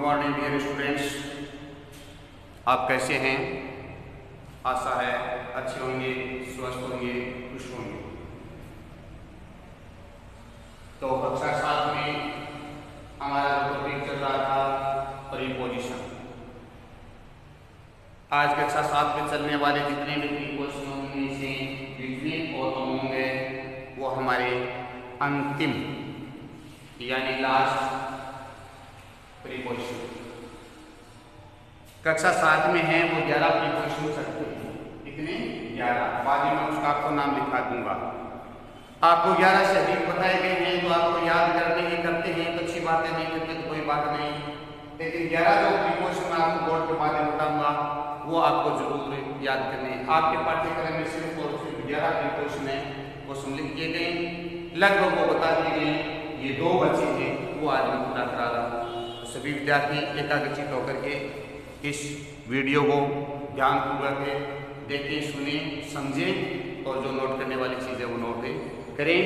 Morning dear students, आप कैसे हैं? आशा है अच्छे होंगे, स्वस्थ होंगे, खुश होंगे। तो कक्षा 7 में हमारा टॉपिक चल रहा था प्रीपोजिशन। आज कक्षा 7 में चलने वाले जितने भी प्रीपोजिशन में से बिटवीन और अमोंग है वो हमारे अंतिम यानी लास्ट प्रीपोजिशन कक्षा 7 में है वो 11 प्रीपोजिशन सकते हैं। कितने? 11। बाद में मैं उसका आपको नाम लिखा दूंगा। आपको 11 से अधिक बताए गए हैं तो आपको याद करने ही करते हैं तो अच्छी बात है, नहीं करते तो कोई बात नहीं। लेकिन 11 जो प्रीपोजिशन मैं आपको बोर्ड के बाद में बताऊंगा वो आपको जरूर याद करने हैं। आपके पाठ्यक्रम में सिर्फ और सिर्फ 11 प्रीपोजिशन है वो सम्मिलित किए गए, लगभग वो बता दिए गए। ये 2 बच्चे हैं वो आज मैं पूरा करा रहा हूँ। सभी विद्यार्थी एकाग्रचित होकर के इस वीडियो को ध्यानपूर्वक देखें, सुने, समझें और जो नोट करने वाली चीज़ें वो नोट करें।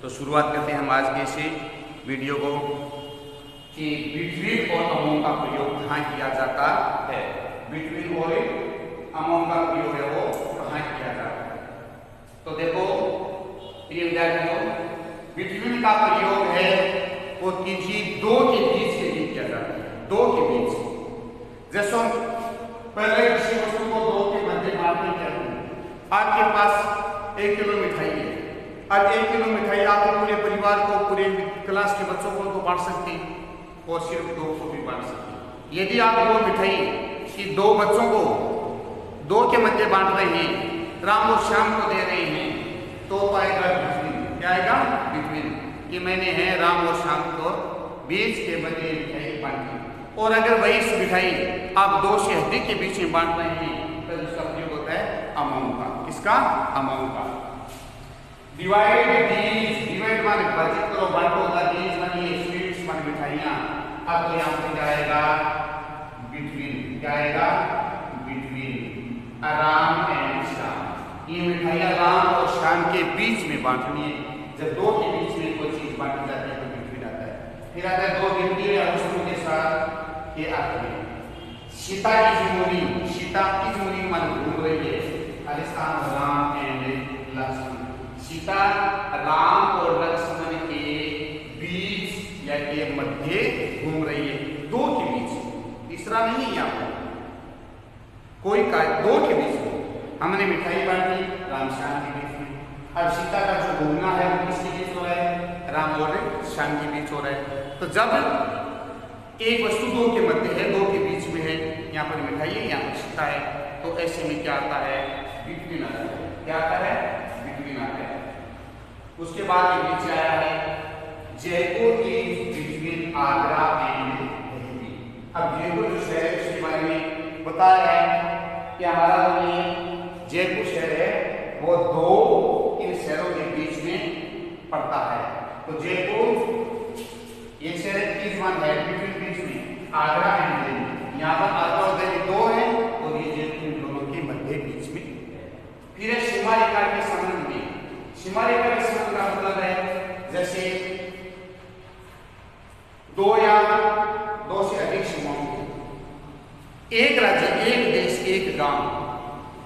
तो शुरुआत करते हैं हम आज के इस वीडियो को कि बिटवीन और अमोंग का प्रयोग कहाँ किया जाता है। बिटवीन और अमोंग का प्रयोग है वो कहाँ किया जाता है। तो देखो प्रिय विद्यार्थियों, बिटवीन का प्रयोग है वो किसी 2 के बीच के लिए किया जाता है। 2 के बीच, जैसे पहले किसी वस्तु को 2 के मध्य बांटने क्या है। आपके पास 1 किलो मिठाई है। अब 1 किलो मिठाई आप पूरे परिवार को, पूरे क्लास के बच्चों को तो बांट सकते हैं और सिर्फ 2 को भी बांट सकते हैं। यदि आप वो मिठाई कि 2 बच्चों को 2 के मध्य बांट रहे हैं, राम और श्याम को दे रहे हैं, तो आएगा बिटवीन। क्या आएगा? बिटवीन। कि मैंने है राम और श्याम को बीच के मध्य मिठाई बांटी। और अगर वही मिठाई आप 2 से अधिक के बीच में बांट रहे हैं तो इसका प्रयोग होता है अमोंग का। किसका? अमोंग का। डिवाइड दीज, डिवाइड माने विभाजित करो, बांटो। दीज माने ये स्वीट्स माने मिठाइयां। अब तो यहाँ पे जाएगा बिटवीन। क्या आएगा? Between Ram and Shyam. ये मिठाइयां राम और श्याम के बीच में बांटनी है। जब 2 के बीच में कोई चीज बांटी जाती है तो बिटवीन आता है। फिर आता है 2 व्यक्ति या वस्तुओं के साथ के आते हैं। सीता की मुनि, सीता की मुनि मन घूम रही है। राजस्थान राम एंड लक्ष्मण। सीता राम और लक्ष्मण के बीच या के मध्य घूम रही है। 2 के बीच, तीसरा नहीं है यहाँ पर कोई का। 2 के बीच में हमने मिठाई बांटी राम श्याम के बीच में। अब सीता का जो घूमना है वो किसके बीच हो रहा है? राम और श्याम के बीच हो रहा है। तो जब एक वस्तु 2 के मध्य है, 2 के बीच में है, यहाँ पर मिठाई है, यहाँ पर सीता है, तो ऐसे में क्या आता है? बिटवीन आता है। क्या आता है? बिटवीन आता है। उसके बाद ये नीचे आया है Jaipur is between Agra and Delhi. अब जयपुर जो शहर है उसके बारे में बताया है कि हमारा जो ये जयपुर शहर है वो 2 इन शहरों के बीच में पड़ता है। तो जयपुर एक शहर है बिटवीन, बीच में आगरा एंड दिल्ली। यहाँ पर आगरा और दिल्ली 2 है और ये जयपुर दोनों के मध्य बीच में। फिर है सीमा रेखा के संबंध में। सीमा रेखा के संबंध का मतलब है जैसे 2 या 2 से अधिक सीमाओं, एक राज्य, एक देश, एक गांव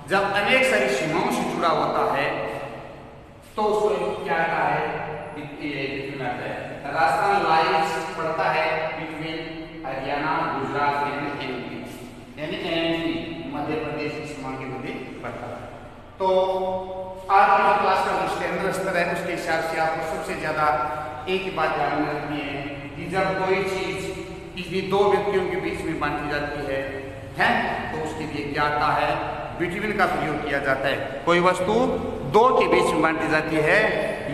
जब अनेक सारी सीमाओं से जुड़ा होता है तो उसको क्या आता है? बिटवीन आता है। राजस्थान लाइज पड़ता है between Haryana, Gujarat and MP, यानी एमपी मध्य प्रदेश की सीमा के मध्य पड़ता है। तो आपकी क्लास का जो स्टैंडर्ड स्तर है उसके हिसाब से आपको सबसे ज्यादा एक ही बात ध्यान में रखनी है कि जब कोई चीज किसी 2 व्यक्तियों के बीच में बांटी जाती है तो उसके लिए क्या आता है? बिटवीन का प्रयोग किया जाता है। कोई वस्तु 2 के बीच में बांटी जाती है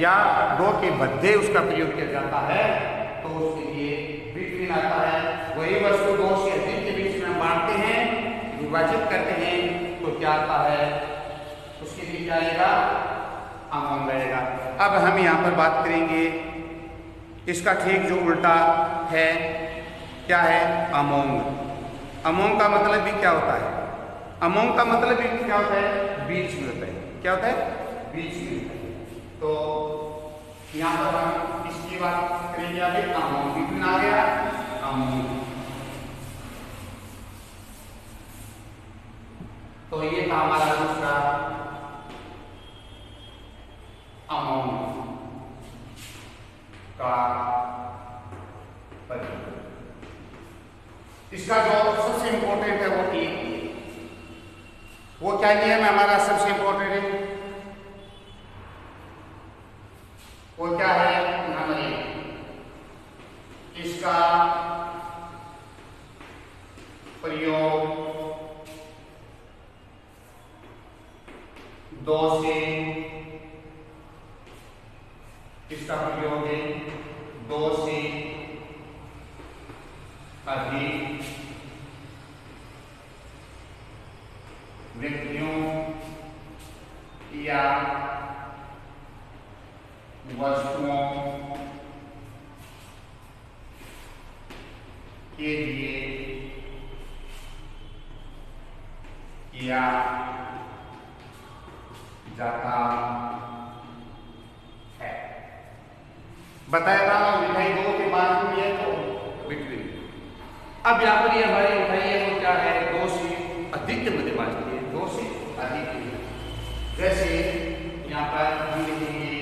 या 2 के मध्य उसका प्रयोग किया जाता है तो उसके लिए बिटवीन आता है। वही वस्तु 2 से अधिक के बीच में बांटते हैं, विभाजित करते हैं तो क्या आता है? उसके लिए क्या आएगा? अमोंग आएगा। अब हम यहाँ पर बात करेंगे इसका ठीक जो उल्टा है। क्या है? अमोंग। अमोंग का मतलब भी क्या होता है? अमोंग का मतलब भी क्या होता है? बीच में होता है। क्या होता है? बीच में होता है। तो यहाँ पर हम इसकी बात करेंगे। अभी अमोंग बिटवीन आ गया। अमोंग तो ये था हमारा दूसरा अमाउंट का परियोग। इसका जो सबसे इंपॉर्टेंट है वो वो क्या नियम है हमारा सबसे इंपॉर्टेंट है, वो क्या है हमारे इसका प्रयोग 2 से, इसका प्रयोग है 2 से अधिक व्यक्तियों या वस्तुओं के लिए किया जाता है। बताया था मिठाई 2 के बाद में है तो बिटवीन। अब यहाँ पर ये हमारी मिठाई है वो क्या है 2 से अधिक के मध्यभागी है, 2 से अधिक। जैसे यहाँ पर हम लिखेंगे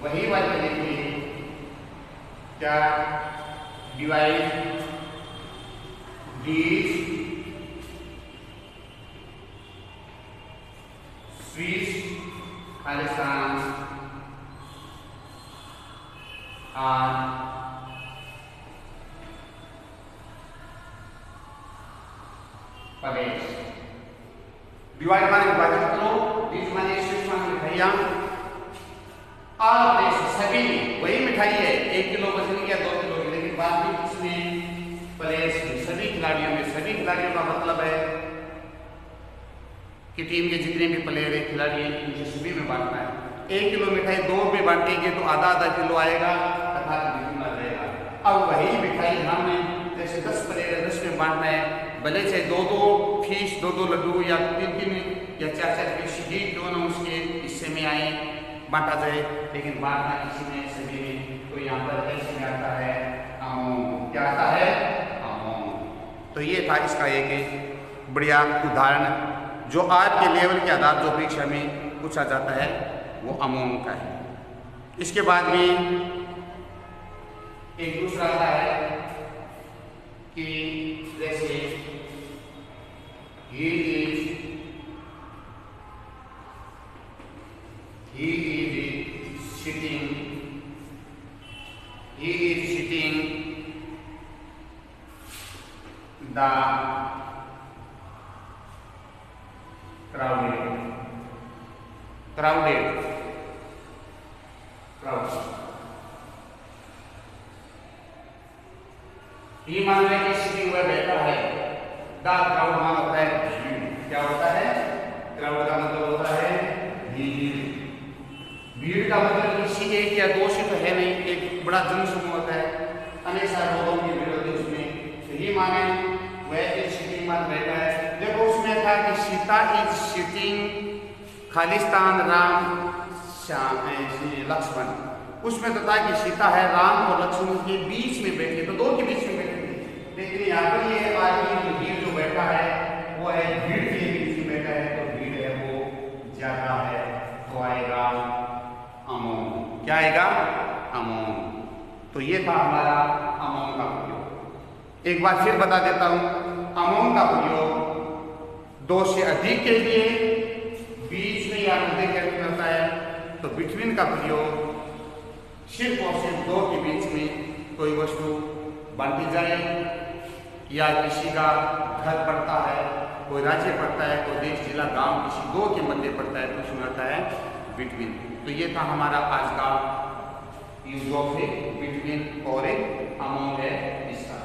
वही वाक्य लिखेंगे क्या, divide these Swiss Khalistan are Paresh. Divide माने विभाजित करो, these माने स्विस माने मिठाइयाँ, और प्लेस सभी वही मिठाई है 1 किलो वजन या 2 किलो की, लेकिन बाद में इसमें प्लेस सभी खिलाड़ियों में, सभी खिलाड़ियों का मतलब है कि टीम के जितने भी प्लेयर है खिलाड़ी हैं उनसे सभी में बांटना है। 1 किलो मिठाई 2 में बांटेंगे तो आधा किलो आएगा तथा कितना रहेगा। अब वही मिठाई हमने जैसे 10 प्लेयर है 10 में बांटना है, भले चाहे 2-2 फीस 2-2 लड्डू या 3-3 या 4-4 पीस ही दोनों उसके हिस्से में आए बांटा जाए, लेकिन बांटना किसी में सभी में। तो यहाँ पर ऐसे में आता है अमाउंट, क्या आता है अमाउंट। तो ये था इसका एक बढ़िया उदाहरण जो आज के लेवल के आधार जो परीक्षा में पूछा जाता है वो अमाउंट का है। इसके बाद में एक दूसरा आता है कि जैसे he is sitting the crowd। ये मान रहे कि सिटिंग हुआ बैठा है, द क्राउड मान होता है भीड़। क्या होता है क्राउड का मतलब होता है भीड़। भीड़ का मतलब किसी एक या 2 से तो है नहीं, एक बड़ा जनसमूह होता है, अनेक सारे लोगों की भीड़ होती है उसमें। तो ये माने वह सिटिंग मान बैठा है। देखो उसमें था कि सीता इज सिटिंग खालिस्तान राम श्याम लक्ष्मण, उसमें तो था कि सीता है राम और लक्ष्मण के बीच में बैठी, तो 2 के बीच में बैठी। लेकिन यहाँ पर ये आदमी भीड़ जो बैठा है वो है भीड़ के बीच में बैठा है, तो भीड़ है वो ज्यादा है, तो आएगा अमाउंट। क्या आएगा अमाउंट। तो ये था हमारा अमाउंट का प्रयोग। एक बार फिर बता देता हूँ, अमाउंट का प्रयोग 2 से अधिक के लिए, बीच में या मध्य के अंदर करता है, तो बिटवीन का प्रयोग सिर्फ और सिर्फ 2 के बीच में कोई वस्तु बांटी जाए या किसी का घर पड़ता है, कोई राज्य पड़ता है, कोई देश जिला गांव किसी 2 के मध्य पड़ता है, तो उसमें आता है बिटवीन। तो ये था हमारा आज का यूज ऑफ बिटवीन और एक अमाउंट है इसका।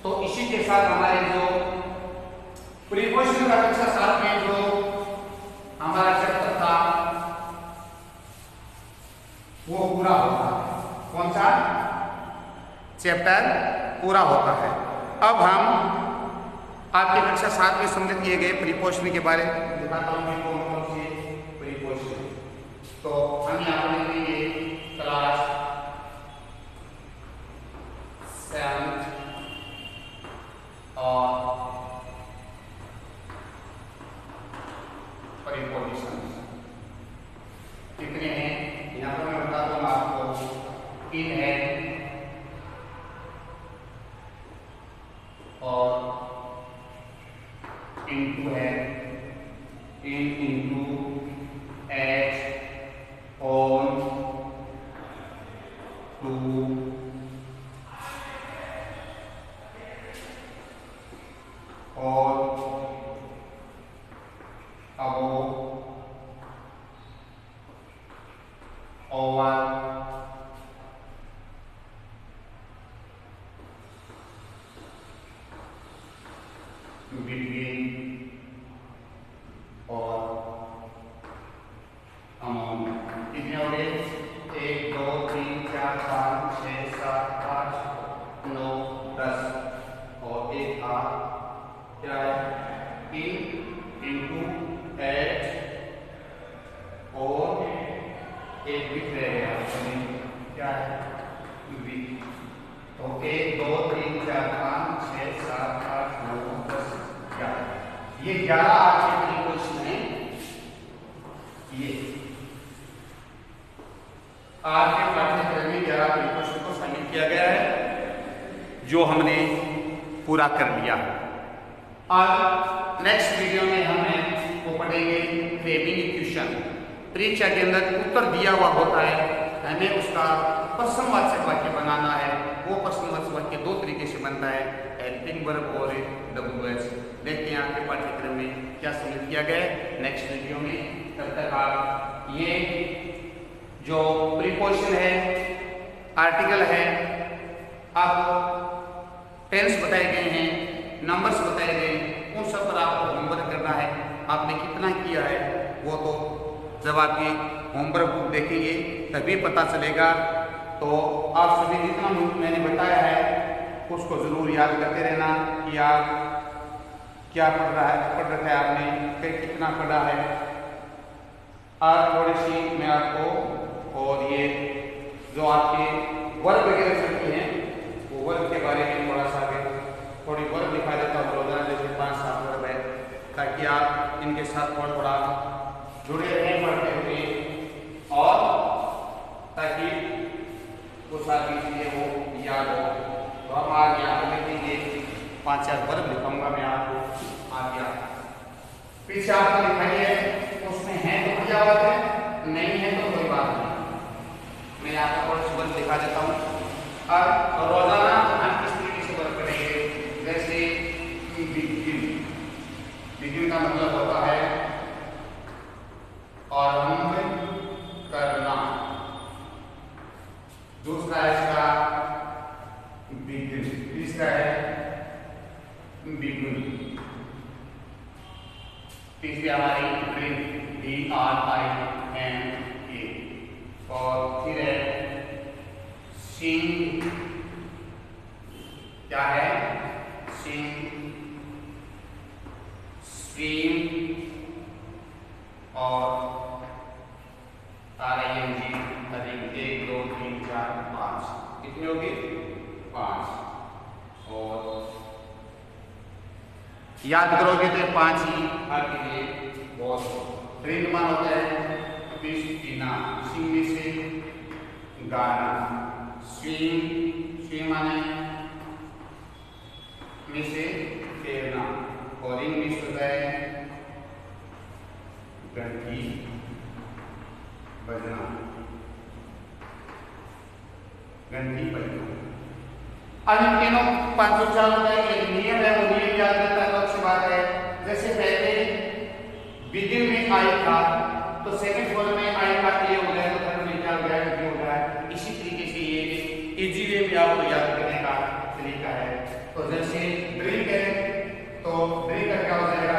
तो इसी के साथ हमारे जो प्रीपोजिशन का कक्षा 7 में जो हमारा चैप्टर था वो पूरा होता है। कौन सा चैप्टर पूरा होता है। अब हम आपके कक्षा 7 में समझ किए गए प्रीपोजिशन के बारे में दिखाता हूँ कि कौन कौन से प्रीपोजिशन। तो हम यहाँ पर लिखेंगे क्लास 7 और इन है और इनटू है, इन इंटू एच ऑन टू और अबो ओवर बिटवीन और अमॉन्ग। कितने हो गए? 1 2 3 4 5 6 7 8 9 10 और एक आ क्या है? इन इंटू एच और एक बिट रह गया क्या है? बी। तो 1 2 3 4 5 6 7 8 9 10 11। ये 11 आपके प्रीपोजिशन है। ये आज के पाठ्यक्रम में 11 प्रीपोजिशन को शामिल किया गया है जो हमने पूरा कर लिया। आज नेक्स्ट वीडियो में हम वो पढ़ेंगे फ्रेमिंग इक्वेशन। परीक्षा के अंदर उत्तर दिया हुआ होता है, हमें उसका प्रश्नवाचक वाक्य बनाना है। वो प्रश्नवाचक वाक्य दो तरीके से बनता है, हेल्पिंग वर्ब और WH। देखते हैं आपके पाठ्यक्रम में क्या शामिल किया गया है नेक्स्ट वीडियो में। तब तक आप ये जो प्रीपोजिशन है, आर्टिकल है, अब टेंस बताए गए हैं, नंबर्स बताए गए, उन सब पर आपको होमवर्क करना है। आपने कितना किया है वो तो जब आपकी होमवर्क बुक देखेंगे तभी पता चलेगा। तो आप सभी जितना मैंने बताया है उसको ज़रूर याद करते रहना कि आप क्या पढ़ रखा है आपने, कितना पढ़ा है। आज थोड़ी सी मैं आपको और ये जो आपके वर्ग वगैरह चलती हैं वो वर्ग के बारे में थोड़ा सा थोड़ी वर्ग दिखा देता हूँ रोजाना, जैसे 5-7 वर्ग है, ताकि आप इनके साथ थोड़ा जुड़े रहें पढ़ते हुए और ताकि वो सारी चीज़ें वो याद हो। तो हम आज यहाँ पर लिखेंगे 5-4 वर्ग लिखाऊंगा मैं आपको आगे। पीछे आपको लिखाई है उसमें है तो मजा बात है, नहीं है तो कोई बात नहीं। मैं आपको थोड़ा सा वर्ग दिखा देता हूँ। और रोजाना हम किस तरीके से वर्ग करेंगे, जैसे बिगिन का मतलब होता है आरंभ करना। दूसरा है इसका बिगिन, तीसरा है बिगुन, तीसरी हमारी ड्रिंक DRINK और फिर है सिंग, क्या है? सिंग, स्ट्रीम और RING रिंग। 1 2 3 4 5 कितने होगी? 5। और याद करोगे तो 5 ही आपके लिए बहुत। ड्रिंक मान होता है पीना, सिंग में से गाना, स्विम माने में से तैरना, और रिंग में होता है घंटी बजना, घंटी बजना। अब इन तीनों 5 उच्चारण होता है, एक नियम है, वो नियम याद रहता है तो अच्छी बात है। जैसे पहले बिगिन में आई था तो सेकंड फॉर में आई का ए हो गया, तो थर्ड में क्या हो गया? बी हो गया। इसी तरीके से ये इजी वे में आपको याद करने का तरीका है। तो जैसे ड्रिंक है तो ड्रिंक का क्या हो जाएगा?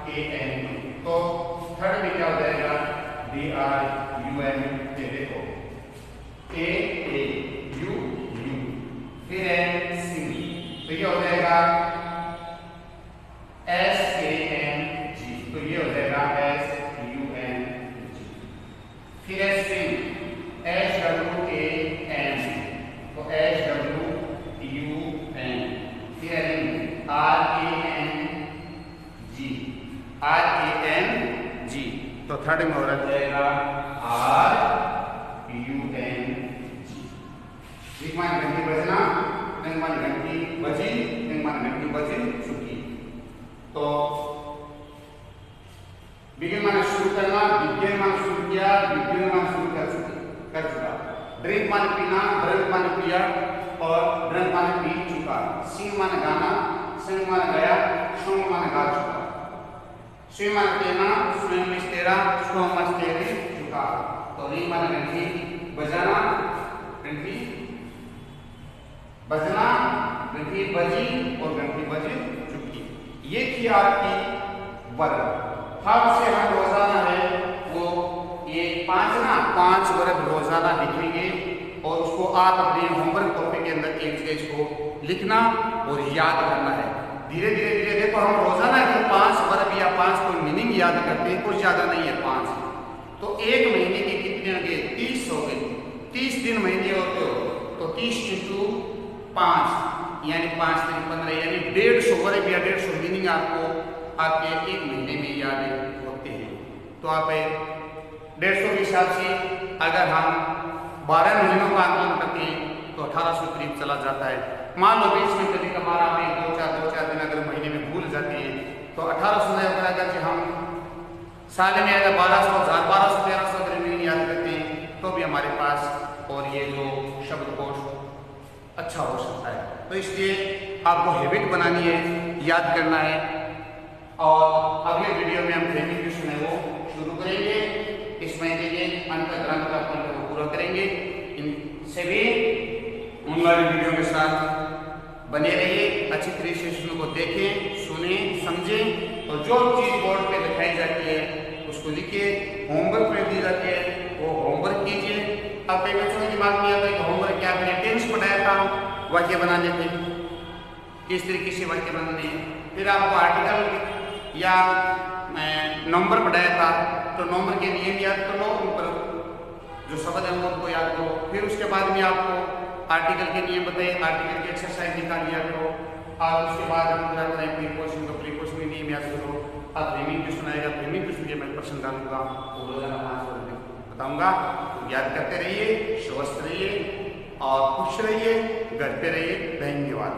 DRAN। तो थर्ड में क्या हो जाएगा? DRUN। ये देखो AAU। फिर है सिंग, तो ये हो जाएगा SANG, तो ये हो जाएगा SUNG। फिर है स्विम SWAM, तो SWUN। फिर है रिंग RANG, तो थर्ड में हो जाएगा RUNG। जिक माने घंटी बजना, रंग माने घंटी बजी, रंग माने घंटी बजी चुकी। तो बिगिन माने शुरू करना, बिगिन माने शुरू किया, बिगिन माने शुरू कर चुका। ड्रिंक माने पीना, ड्रिंक माने पिया और ड्रिंक माने पी चुका। सिंग माने गाना, सिंग माने गाया, सॉन्ग माने गा चुका। स्विम माने तेना, स्विम मीन्स तेरा, स्विम मीन्स तेरे चुका। तो रिंग माने घंटी बजाना, घंटी बजना, घंटी बजी और घंटी बजी चुकी। ये थी आपकी वर्ब। अब से हम रोजाना है वो ये 5 वर्ब रोजाना लिखेंगे और उसको आप अपने होमवर्क कॉपी के अंदर एक जगह इसको लिखना और याद करना है। धीरे धीरे देखो हम रोजाना जो 5 वर्ब या 5 कोई मीनिंग याद करते हैं, कुछ ज्यादा नहीं है 5। तो एक महीने के कितने हो गए? 30 हो गए। 30 दिन महीने होते हो तो 30 × 5 यानी 5 × 15 यानी 150 वर्ब या 150 मीनिंग आपको आपके एक महीने में याद होते हैं। तो आप 150 के हिसाब से अगर हम 12 महीनों का आंकलन करते हैं तो 1800 करीब चला जाता है। मान लो बीच में कभी कभार आप 2-4 दिन अगर महीने में भूल जाते हैं तो 1800 अगर हम साल में अगर 1200, 1200, 1300 अगर मीनिंग याद करते हैं तो भी हमारे पास और ये जो शब्दकोश अच्छा हो सकता है। तो इसलिए आपको हैबिट बनानी है, याद करना है। और अगले वीडियो में हम फ्रेमिंग क्वेश्चन है वो शुरू करेंगे। इस महीने के अंत तक ग्रंथ का पढ़ना को पूरा करेंगे। इन सभी ऑनलाइन वीडियो के साथ बने रहिए, अच्छी तरीके से इसको देखें, सुने, समझें और जो चीज़ बोर्ड पे दिखाई जाती है उसको लिखिए। होमवर्क में दी जाती है वो होमवर्क कीजिए। अब कई बच्चों के दिमाग में आता है कि होमवर्क क्या मैंने टेंस पढ़ाया था वाक्य बनाने थे, किस तरीके से वाक्य बनाने, फिर आपको आर्टिकल या नंबर पढ़ाया था तो नंबर के नियम याद कर लो, उन पर जो शब्द है उनको याद करो। फिर उसके बाद में आपको आर्टिकल के नियम बताइए, आर्टिकल की एक्सरसाइज निकाल लिया करो। और उसके बाद हम क्या करें, प्रीपोजिशन तो प्रीपोजिशन के नियम याद करो। अब फ्रेमिंग क्वेश्चन आएगा, फ्रेमिंग क्वेश्चन के मैं प्रश्न डालूंगा तो रोजाना 5 वर्ब बताऊंगा। तो याद करते रहिए, स्वस्थ रहिए और खुश रहिए, घर पे रहिए। धन्यवाद।